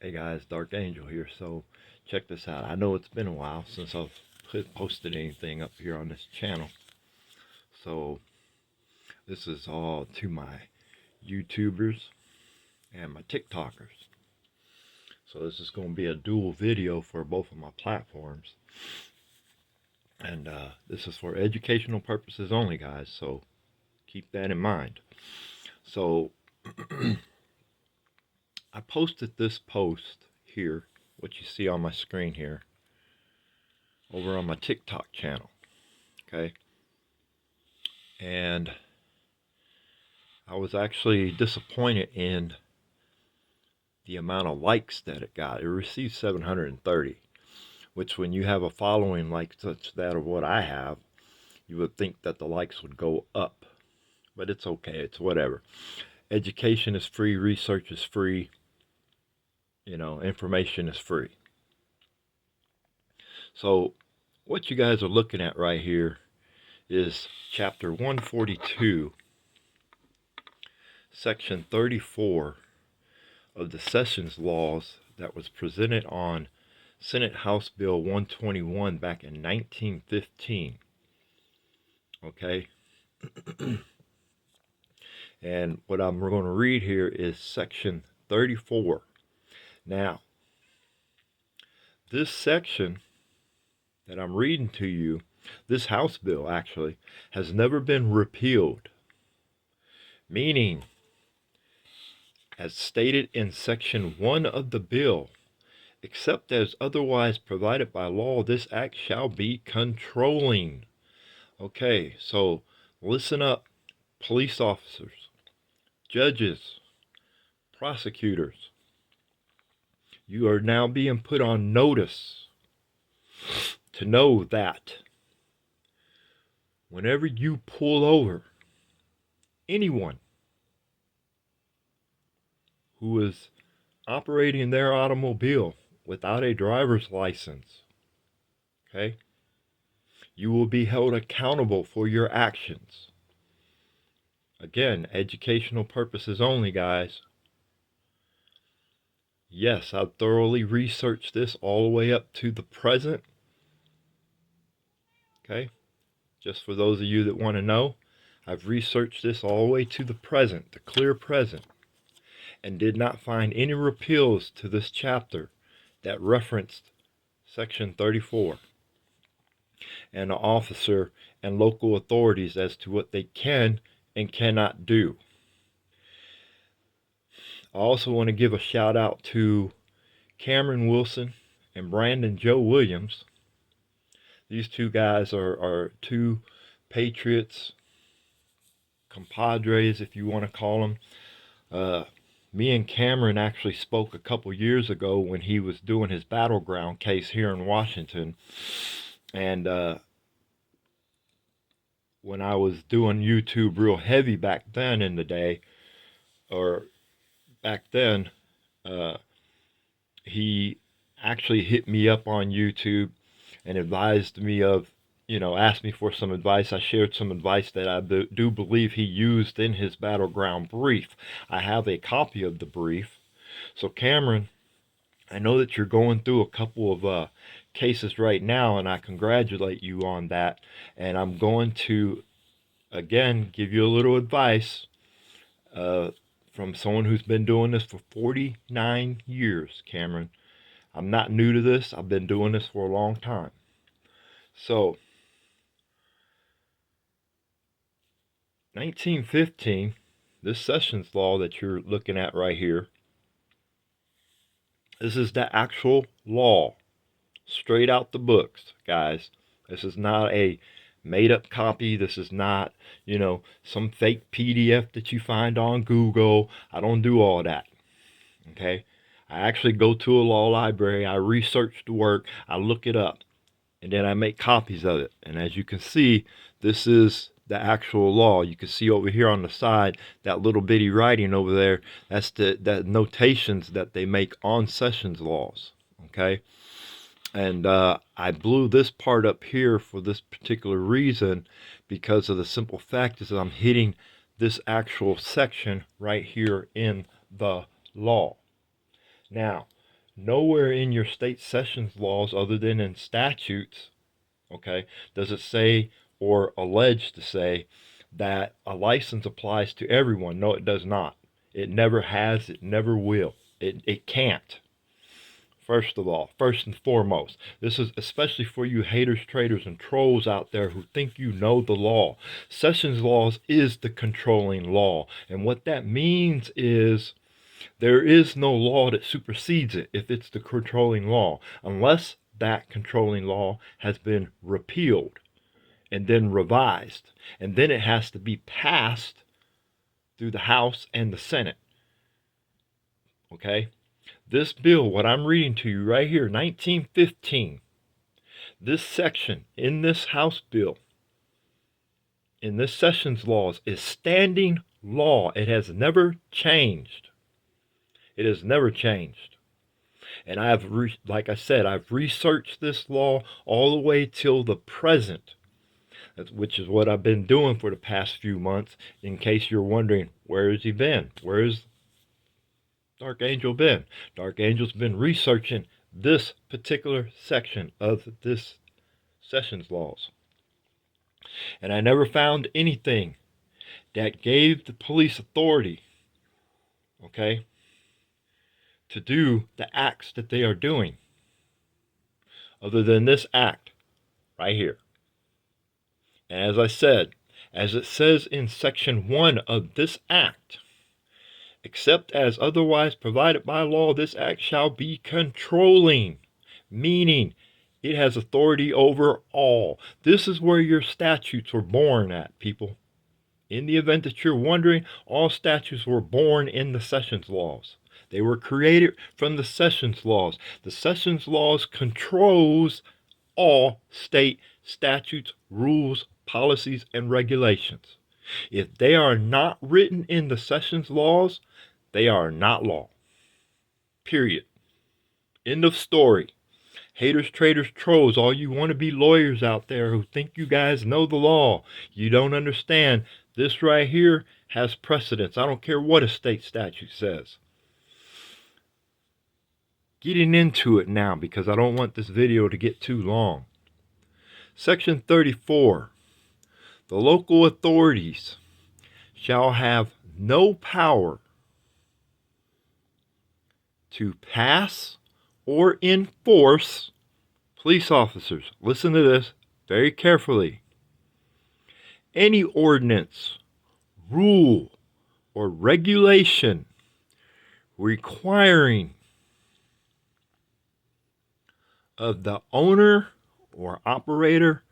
Hey guys, Dark Angel here. So check this out. I know it's been a while since I've posted anything up here on this channel. So this is all to my YouTubers and my TikTokers. So this is going to be a dual video for both of my platforms. And this is for educational purposes only, guys. So keep that in mind. So I posted this post here, what you see on my screen here, over on my TikTok channel. Okay. And I was actually disappointed in the amount of likes that it got. It received 730, which when you have a following like such that of what I have, you would think that the likes would go up. But it's okay, it's whatever. Education is free, research is free, information is free. So what you guys are looking at right here is chapter 142, section 34 of the Sessions Laws that was presented on Senate House Bill 121 back in 1915. Okay? And what I'm going to read here is section 34. Now, this section that I'm reading to you, this House bill actually, has never been repealed. Meaning, as stated in section 1 of the bill, except as otherwise provided by law, this act shall be controlling. Okay, so listen up, police officers, judges, prosecutors. You are now being put on notice to know that whenever you pull over anyone who is operating their automobile without a driver's license, okay, you will be held accountable for your actions. Again, educational purposes only, guys. Yes, I've thoroughly researched this all the way up to the present. Okay, just for those of you that want to know, I've researched this all the way to the present, the clear present, and did not find any repeals to this chapter that referenced section 34 and the officer and local authorities as to what they can and cannot do. I also want to give a shout out to Cameron Wilson and Brandon Joe Williams. These two guys are two patriots, compadres, if you want to call them. Me and Cameron actually spoke a couple years ago when he was doing his battleground case here in Washington. And when I was doing YouTube real heavy back then in the day, or back then, he actually hit me up on YouTube and advised me of, asked me for some advice. I shared some advice that I do believe he used in his battleground brief. I have a copy of the brief. So Cameron, I know that you're going through a couple of cases right now, and I congratulate you on that. And I'm going to, again, give you a little advice from someone who's been doing this for 49 years, Cameron. I'm not new to this. I've been doing this for a long time. So, 1915, this Sessions Law that you're looking at right here, this is the actual law, straight out the books, guys. This is not a made-up copy. This is not, some fake PDF that you find on Google. I don't do all that, okay? I actually go to a law library, I research the work, I look it up, and then I make copies of it. And as you can see, this is the actual law. You can see over here on the side, that little bitty writing over there, that's the notations that they make on Sessions laws, okay? And I blew this part up here for this particular reason, because of the simple fact is that I'm hitting this actual section right here in the law. Now, nowhere in your state sessions laws other than in statutes, okay, does it say or allege to say that a license applies to everyone. No, it does not. It never has. It never will. It can't. First of all, first and foremost, this is especially for you haters, traitors, and trolls out there who think you know the law. Sessions laws is the controlling law. And what that means is there is no law that supersedes it if it's the controlling law, unless that controlling law has been repealed and then revised. And then it has to be passed through the House and the Senate. Okay? This bill, what I'm reading to you right here, 1915, this section in this House bill, in this Sessions laws, is standing law. It has never changed. It has never changed. And like I said, I've researched this law all the way till the present, which is what I've been doing for the past few months. In case you're wondering, where has he been? Where has Dark Angel been? Dark Angel's been researching this particular section of this Sessions laws. And I never found anything that gave the police authority, okay, to do the acts that they are doing, other than this act right here. And as I said, as it says in section 1 of this act, except as otherwise provided by law, this act shall be controlling, meaning it has authority over all. This is where your statutes were born at, people. In the event that you're wondering, all statutes were born in the Sessions laws. They were created from the Sessions laws. The Sessions laws controls all state statutes, rules, policies, and regulations. If they are not written in the Sessions laws, they are not law. Period. End of story. Haters, traitors, trolls, all you wannabe lawyers out there who think you guys know the law, you don't understand. This right here has precedence. I don't care what a state statute says. Getting into it now because I don't want this video to get too long. Section 34. The local authorities shall have no power to pass or enforce, police officers, listen to this very carefully, any ordinance, rule, or regulation requiring of the owner or operator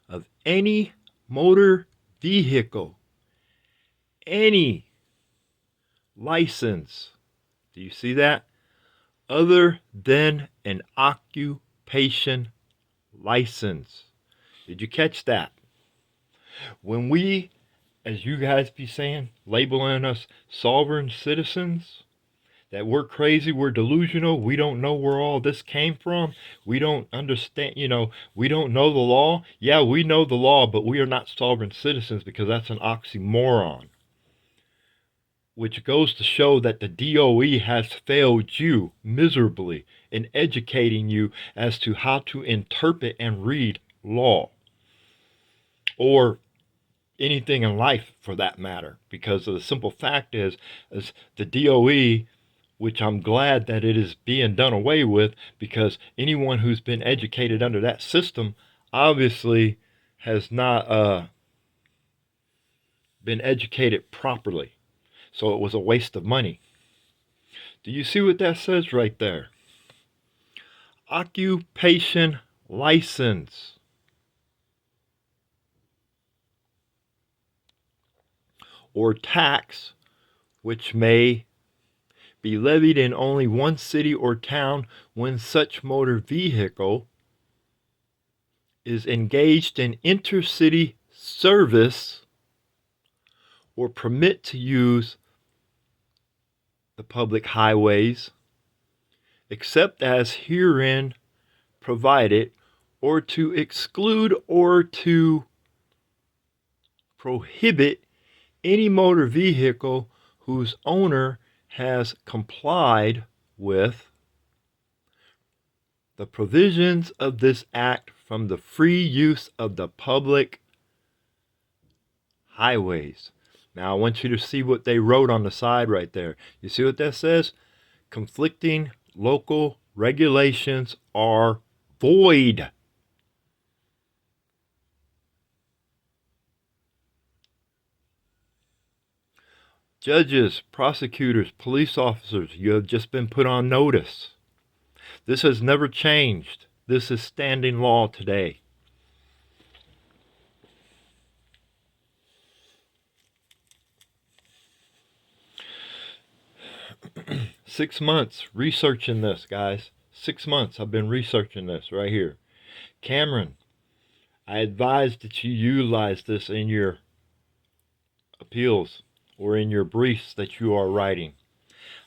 of any motor vehicle, any license, do you see that? Other than an occupation license. Did you catch that? When we, as you guys be saying, labeling us sovereign citizens, that we're crazy, we're delusional, we don't know where all this came from, we don't understand, we don't know the law. Yeah, we know the law, but we are not sovereign citizens because that's an oxymoron. Which goes to show that the DOE has failed you miserably in educating you as to how to interpret and read law. Or anything in life for that matter. Because the simple fact is the DOE, which I'm glad that it is being done away with, because anyone who's been educated under that system obviously has not been educated properly. So it was a waste of money. Do you see what that says right there? Occupation license. Or tax, which may be levied in only one city or town when such motor vehicle is engaged in intercity service or permit to use the public highways, except as herein provided, or to exclude or to prohibit any motor vehicle whose owner has complied with the provisions of this act from the free use of the public highways. Now I want you to see what they wrote on the side right there. You see what that says? Conflicting local regulations are void. Judges, prosecutors, police officers, you have just been put on notice. This has never changed. This is standing law today. Six months researching this, guys. 6 months I've been researching this right here. Cameron, I advise that you utilize this in your appeals or in your briefs that you are writing.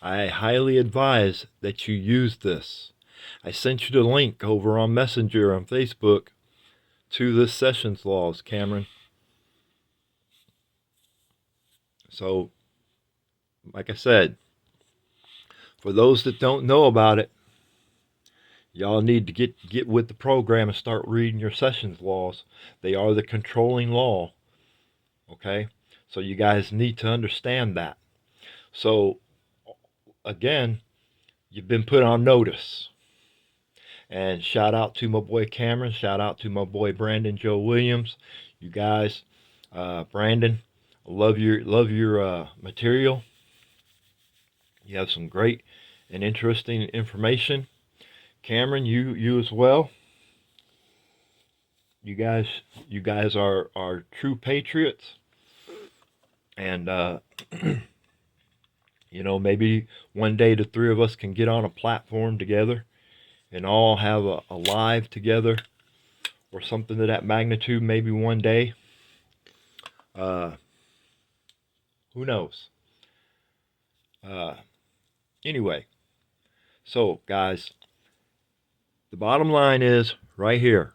I highly advise that you use this. I sent you the link over on Messenger on Facebook to this Sessions Laws, Cameron. So, like I said, for those that don't know about it, y'all need to get with the program and start reading your Sessions Laws. They are the controlling law. Okay? So you guys need to understand that. So, again, you've been put on notice. And shout out to my boy Cameron. Shout out to my boy Brandon Joe Williams. You guys, Brandon, love your material. You have some great and interesting information. Cameron, you as well. You guys are true patriots. And you know, maybe one day the three of us can get on a platform together and all have a live together or something of that magnitude, maybe one day. Who knows? Anyway, so guys, the bottom line is right here.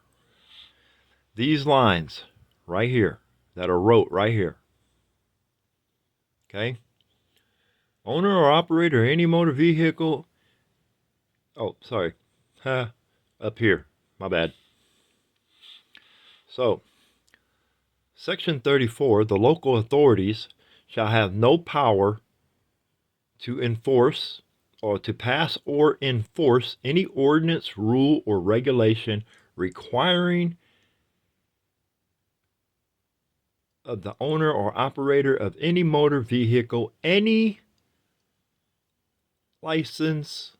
These lines right here that are wrote right here. Okay? Owner or operator of any motor vehicle. Oh, sorry. Up here. My bad. So, Section 34, the local authorities shall have no power to enforce or to pass or enforce any ordinance, rule, or regulation requiring of the owner or operator of any motor vehicle any license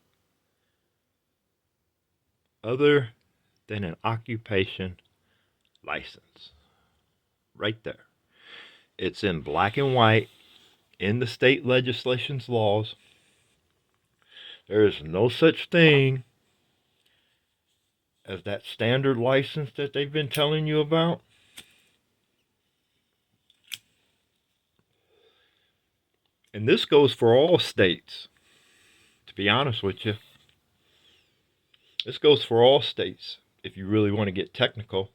other than an occupation license. Right there. It's in black and white in the state legislation's laws. There is no such thing as that standard license that they've been telling you about. And this goes for all states, to be honest with you. This goes for all states if you really want to get technical.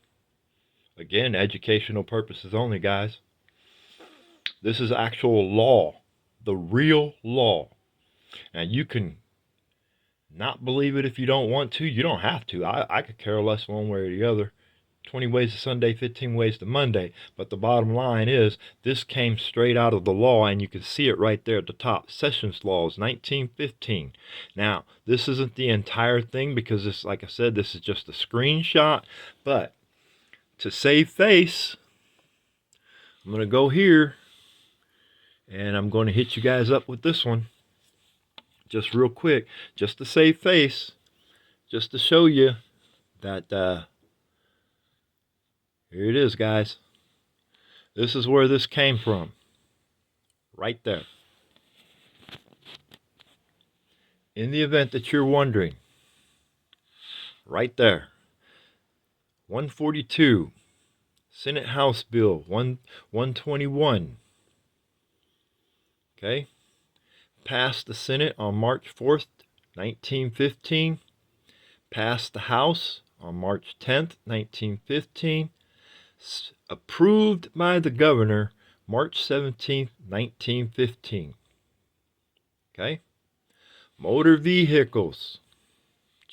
Again, educational purposes only, guys. This is actual law, the real law. And you can not believe it if you don't want to. You don't have to. I could care less one way or the other. 20 ways to Sunday, 15 ways to Monday. But the bottom line is, this came straight out of the law, and you can see it right there at the top. Sessions Laws, 1915. Now, this isn't the entire thing because this, like I said, this is just a screenshot. But to save face, I'm going to go here, and I'm going to hit you guys up with this one. Just real quick, just to save face, just to show you that, here it is, guys. This is where this came from. Right there. In the event that you're wondering, right there. 142, Senate House Bill 121. Okay? Passed the Senate on March 4th, 1915. Passed the House on March 10th, 1915. Approved by the governor March 17th, 1915. Okay? Motor vehicles,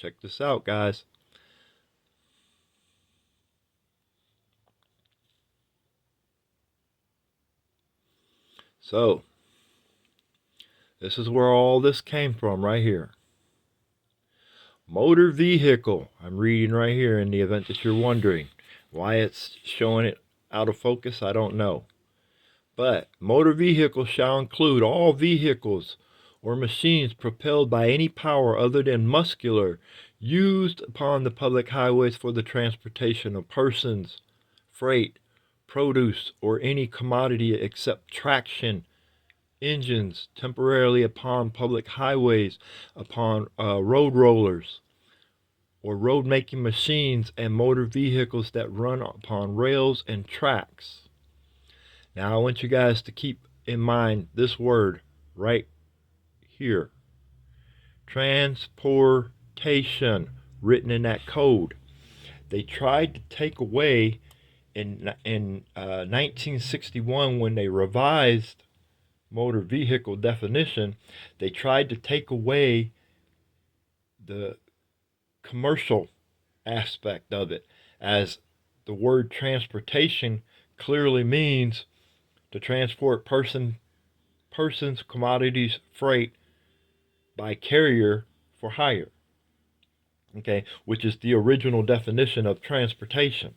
check this out, guys. So, this is where all this came from right here. Motor vehicle. I'm reading right here in the event that you're wondering why it's showing it out of focus. I don't know. But motor vehicle shall include all vehicles or machines propelled by any power other than muscular used upon the public highways for the transportation of persons, freight, produce, or any commodity except traction engines temporarily upon public highways, upon road rollers, or road making machines and motor vehicles that run upon rails and tracks. Now I want you guys to keep in mind this word right here. Transportation, written in that code. They tried to take away in 1961 when they revised motor vehicle definition, they tried to take away the commercial aspect of it, as the word transportation clearly means to transport persons, commodities, freight by carrier for hire. Okay, which is the original definition of transportation.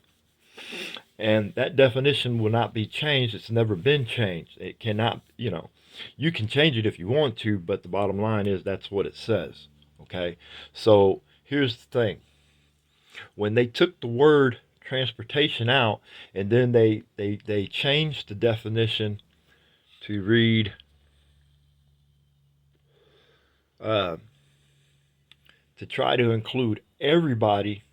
And that definition will not be changed. It's never been changed. It cannot, you can change it if you want to, but the bottom line is that's what it says. Okay, so here's the thing. When they took the word transportation out, and then they changed the definition to read to try to include everybody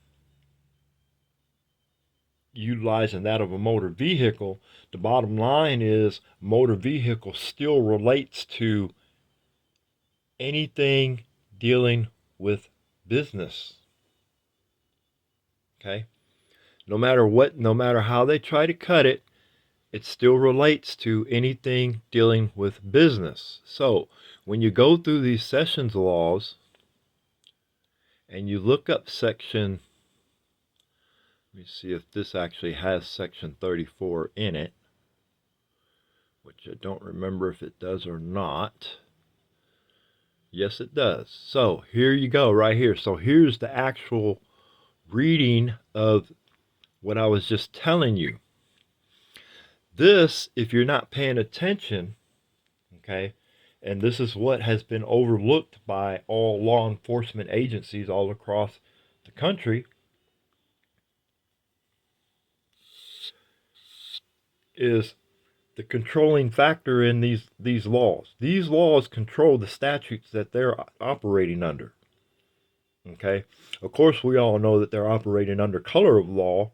utilizing that of a motor vehicle, the bottom line is motor vehicle still relates to anything dealing with business. Okay? No matter how they try to cut it, it still relates to anything dealing with business. So, when you go through these sessions laws and you look up section, let me see if this actually has section 34 in it, which I don't remember if it does or not. Yes, it does. So here you go, right here. So here's the actual reading of what I was just telling you. This, if you're not paying attention, okay, and this is what has been overlooked by all law enforcement agencies all across the country, is the controlling factor in these laws. These laws control the statutes that they're operating under. Okay? Of course, we all know that they're operating under color of law,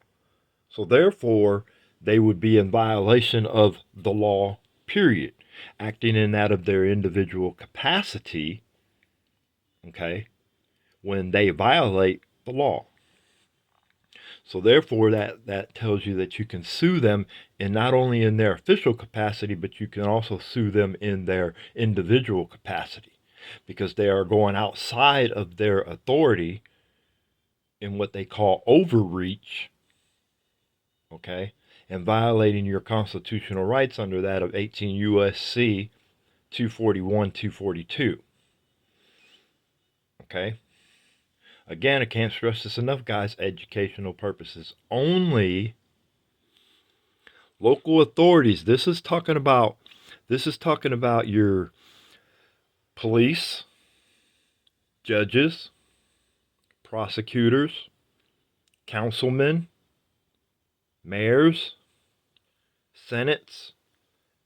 so therefore they would be in violation of the law, period, acting in that of their individual capacity, okay, when they violate the law. So therefore that tells you that you can sue them in not only in their official capacity, but you can also sue them in their individual capacity, because they are going outside of their authority in what they call overreach, okay, and violating your constitutional rights under that of 18 U.S.C. 241, 242. Okay? Again, I can't stress this enough, guys. Educational purposes only. Local authorities. This is talking about your police, judges, prosecutors, councilmen, mayors, senates,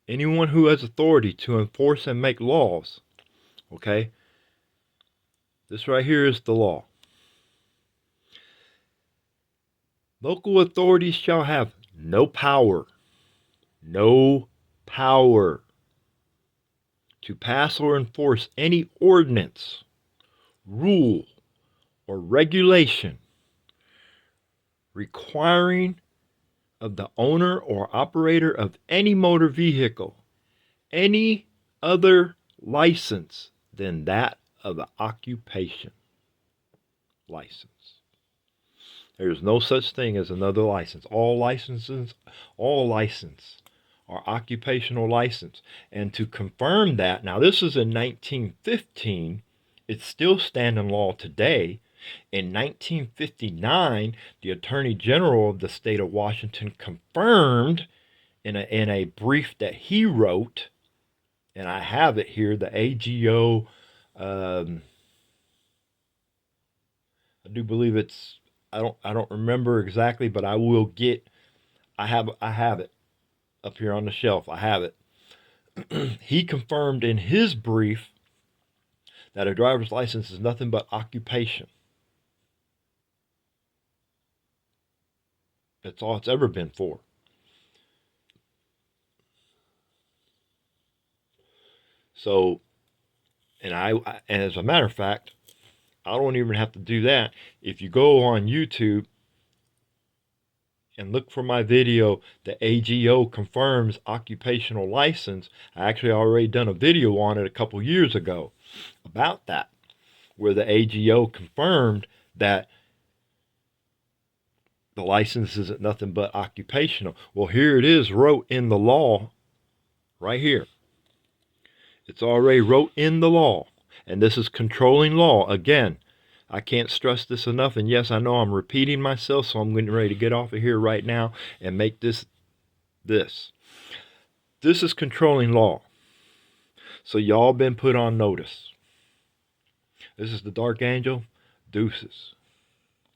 anyone who has authority to enforce and make laws. Okay? This right here is the law. Local authorities shall have no power to pass or enforce any ordinance, rule, or regulation requiring of the owner or operator of any motor vehicle any other license than that of the occupation. license. There's no such thing as another license. All license are occupational license. And to confirm that, now this is in 1915, it's still standing law today. In 1959, the Attorney General of the state of Washington confirmed in a brief that he wrote, and I have it here, the AGO, I do believe it's, I don't remember exactly, but I will get, I have it up here on the shelf. I have it. He confirmed in his brief that a driver's license is nothing but occupation. That's all it's ever been for. So, and as a matter of fact, I don't even have to do that. If you go on YouTube and look for my video, the AGO confirms occupational license. I actually already done a video on it a couple years ago about that, where the AGO confirmed that the license isn't nothing but occupational. Well, here it is wrote in the law right here. It's already wrote in the law. And this is controlling law. Again, I can't stress this enough. And yes, I know I'm repeating myself, so I'm getting ready to get off of here right now and make this. This is controlling law. So y'all been put on notice. This is the Dark Angel. Deuces.